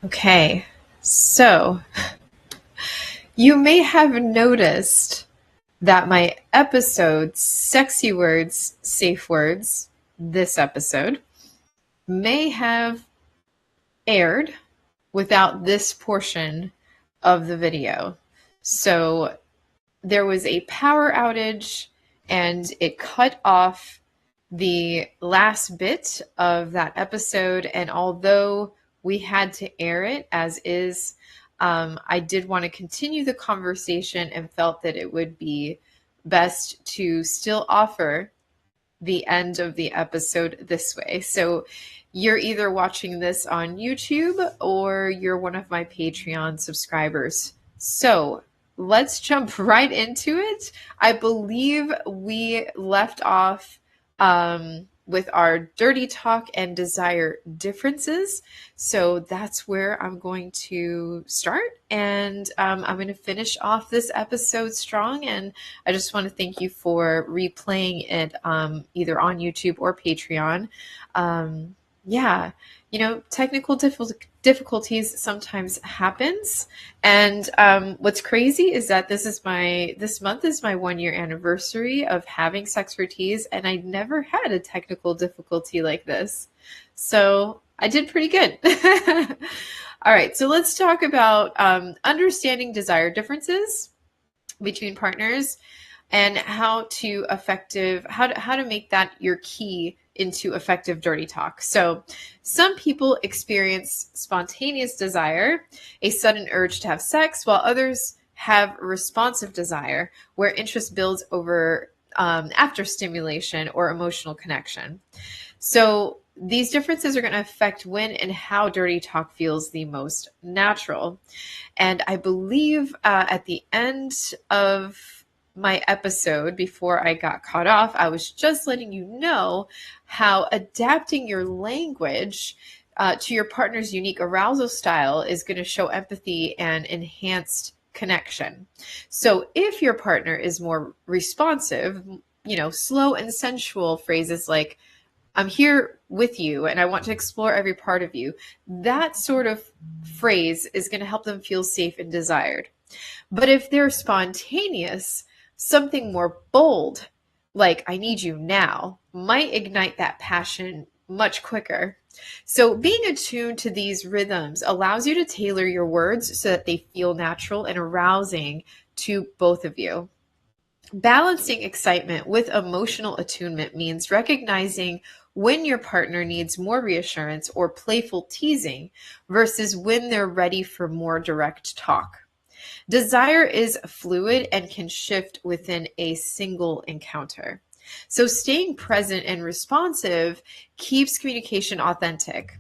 Okay, so you may have noticed that my episode, Sexy Words, Safe Words, this episode, may have aired without this portion of the video. So there was a power outage and it cut off the last bit of that episode. And although we had to air it as is, I did want to continue the conversation and felt that it would be best to still offer the end of the episode this way. So you're either watching this on YouTube or you're one of my Patreon subscribers. So let's jump right into it. I believe we left off with our dirty talk and desire differences. So that's where I'm going to start. And I'm going to finish off this episode strong. And I just want to thank you for replaying it either on YouTube or Patreon. Yeah, technical difficulties sometimes happens. And what's crazy is that this month is my 1 year anniversary of having Sexpertise, and I never had a technical difficulty like this. So I did pretty good. All right, so let's talk about understanding desire differences between partners and how to make that your key into effective dirty talk. So some people experience spontaneous desire, a sudden urge to have sex, while others have responsive desire, where interest builds over after stimulation or emotional connection. So these differences are going to affect when and how dirty talk feels the most natural. And I believe at the end of my episode, before I got caught off, I was just letting you know how adapting your language to your partner's unique arousal style is going to show empathy and enhanced connection. So if your partner is more responsive, slow and sensual phrases like, I'm here with you and I want to explore every part of you, that sort of phrase is going to help them feel safe and desired. But if they're spontaneous, something more bold, like I need you now, might ignite that passion much quicker. So being attuned to these rhythms allows you to tailor your words so that they feel natural and arousing to both of you. Balancing excitement with emotional attunement means recognizing when your partner needs more reassurance or playful teasing versus when they're ready for more direct talk. Desire is fluid and can shift within a single encounter. So staying present and responsive keeps communication authentic.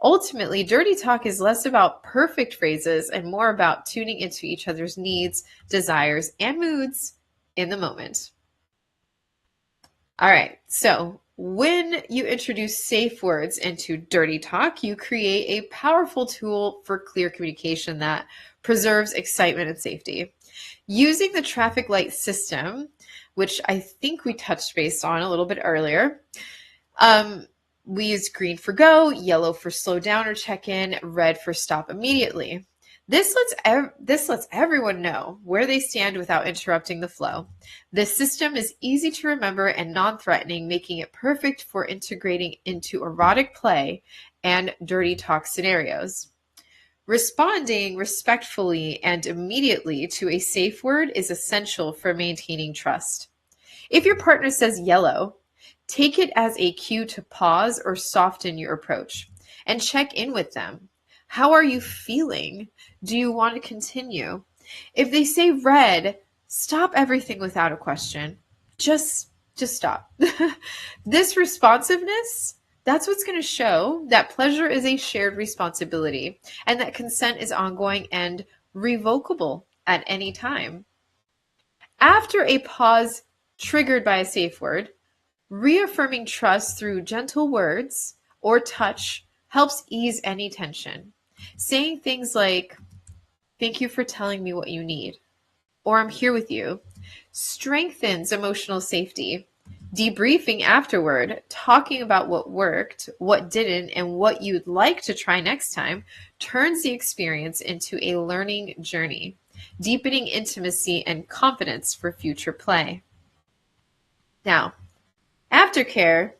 Ultimately, dirty talk is less about perfect phrases and more about tuning into each other's needs, desires, and moods in the moment. All right, so when you introduce safe words into dirty talk, you create a powerful tool for clear communication that preserves excitement and safety. Using the traffic light system, which I think we touched base on a little bit earlier, we use green for go, yellow for slow down or check in, red for stop immediately. This lets everyone know where they stand without interrupting the flow. This system is easy to remember and non-threatening, making it perfect for integrating into erotic play and dirty talk scenarios. Responding respectfully and immediately to a safe word is essential for maintaining trust. If your partner says yellow, take it as a cue to pause or soften your approach and check in with them. How are you feeling? Do you want to continue? If they say red, stop everything without a question. Just stop. This responsiveness, that's what's going to show that pleasure is a shared responsibility and that consent is ongoing and revocable at any time. After a pause triggered by a safe word, reaffirming trust through gentle words or touch helps ease any tension. Saying things like, thank you for telling me what you need, or I'm here with you, strengthens emotional safety. Debriefing afterward, talking about what worked, what didn't, and what you'd like to try next time, turns the experience into a learning journey, deepening intimacy and confidence for future play. Now, aftercare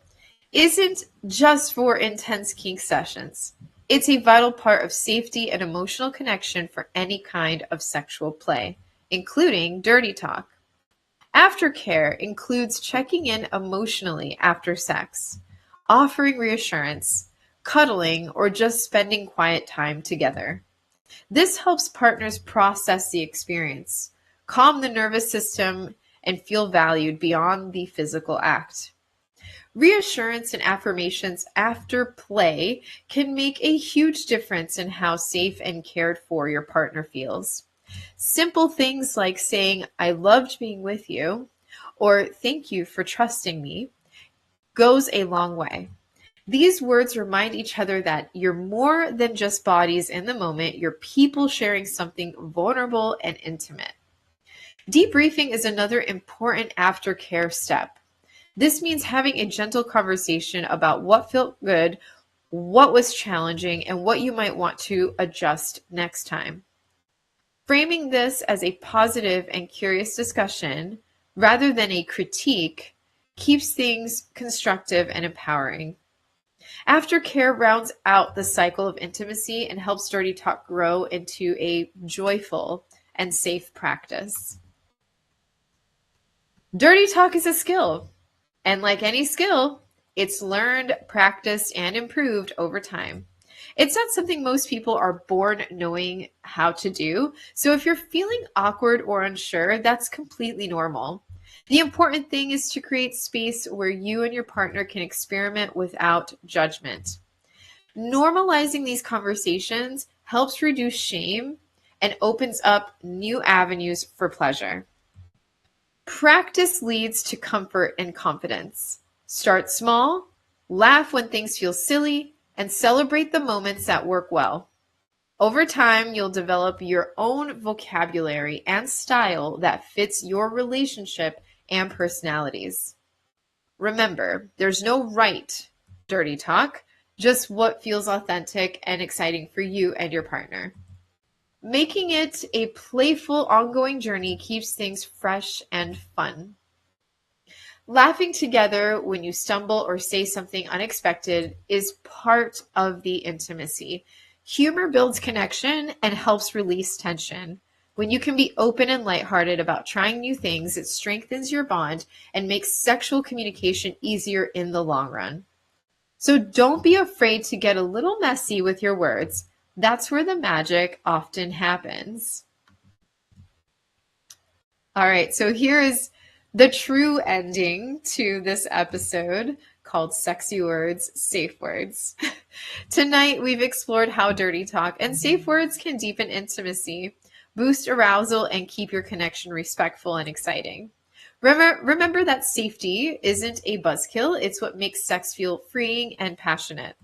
isn't just for intense kink sessions. It's a vital part of safety and emotional connection for any kind of sexual play, including dirty talk. Aftercare includes checking in emotionally after sex, offering reassurance, cuddling, or just spending quiet time together. This helps partners process the experience, calm the nervous system, and feel valued beyond the physical act. Reassurance and affirmations after play can make a huge difference in how safe and cared for your partner feels. Simple things like saying, I loved being with you, or thank you for trusting me, goes a long way. These words remind each other that you're more than just bodies in the moment, you're people sharing something vulnerable and intimate. Debriefing is another important aftercare step. This means having a gentle conversation about what felt good, what was challenging, and what you might want to adjust next time. Framing this as a positive and curious discussion rather than a critique keeps things constructive and empowering. Aftercare rounds out the cycle of intimacy and helps dirty talk grow into a joyful and safe practice. Dirty talk is a skill. And like any skill, it's learned, practiced, and improved over time. It's not something most people are born knowing how to do. So if you're feeling awkward or unsure, that's completely normal. The important thing is to create space where you and your partner can experiment without judgment. Normalizing these conversations helps reduce shame and opens up new avenues for pleasure. Practice leads to comfort and confidence. Start small, laugh when things feel silly, and celebrate the moments that work well. Over time, you'll develop your own vocabulary and style that fits your relationship and personalities. Remember, there's no right dirty talk, just what feels authentic and exciting for you and your partner. Making it a playful, ongoing journey keeps things fresh and fun. Laughing together when you stumble or say something unexpected is part of the intimacy. Humor builds connection and helps release tension. When you can be open and lighthearted about trying new things, it strengthens your bond and makes sexual communication easier in the long run. So don't be afraid to get a little messy with your words. That's where the magic often happens. All right, so here is the true ending to this episode called Sexy Words, Safe Words. Tonight, we've explored how dirty talk and safe words can deepen intimacy, boost arousal, and keep your connection respectful and exciting. Remember that safety isn't a buzzkill, it's what makes sex feel freeing and passionate.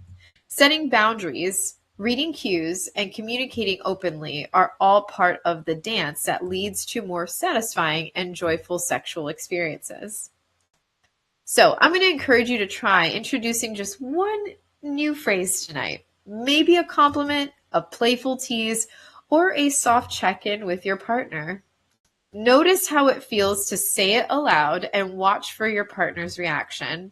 Setting boundaries, reading cues, and communicating openly are all part of the dance that leads to more satisfying and joyful sexual experiences. So I'm going to encourage you to try introducing just one new phrase tonight. Maybe a compliment, a playful tease, or a soft check-in with your partner. Notice how it feels to say it aloud and watch for your partner's reaction.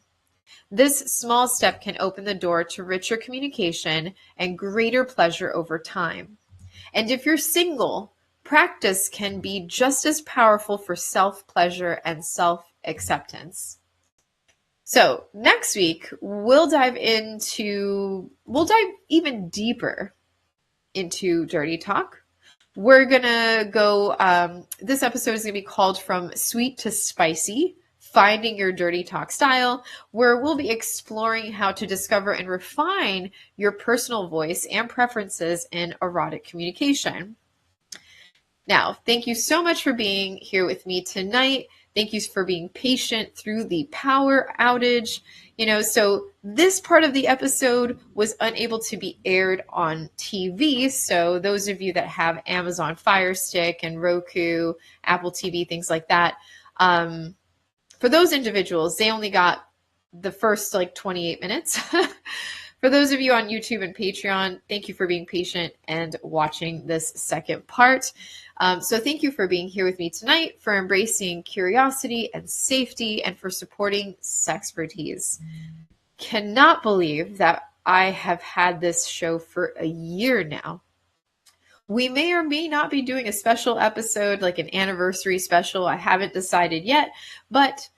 This small step can open the door to richer communication and greater pleasure over time. And if you're single, practice can be just as powerful for self-pleasure and self-acceptance. So next week, we'll dive even deeper into dirty talk. We're going to go, this episode is going to be called From Sweet to Spicy, Finding Your Dirty Talk Style, where we'll be exploring how to discover and refine your personal voice and preferences in erotic communication. Now, thank you so much for being here with me tonight. Thank you for being patient through the power outage. So this part of the episode was unable to be aired on TV. So those of you that have Amazon Fire Stick and Roku, Apple TV, things like that, For those individuals, they only got the first like 28 minutes. For those of you on YouTube and Patreon, thank you for being patient and watching this second part. So thank you for being here with me tonight, for embracing curiosity and safety, and for supporting Sexpertise. Cannot believe that I have had this show for a year now. We may or may not be doing a special episode, like an anniversary special. I haven't decided yet, but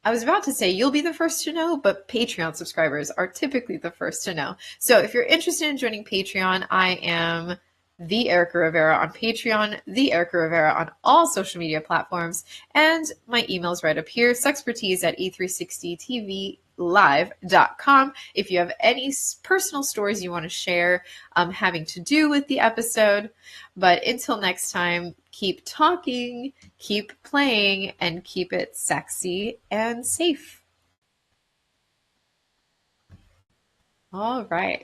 I was about to say you'll be the first to know, but Patreon subscribers are typically the first to know. So if you're interested in joining Patreon, I am the Erica Rivera on Patreon, the Erica Rivera on all social media platforms, and my email's right up here, sexpertise@e360tvlive.com. If you have any personal stories you want to share having to do with the episode. But until next time, keep talking, keep playing, and keep it sexy and safe. All right.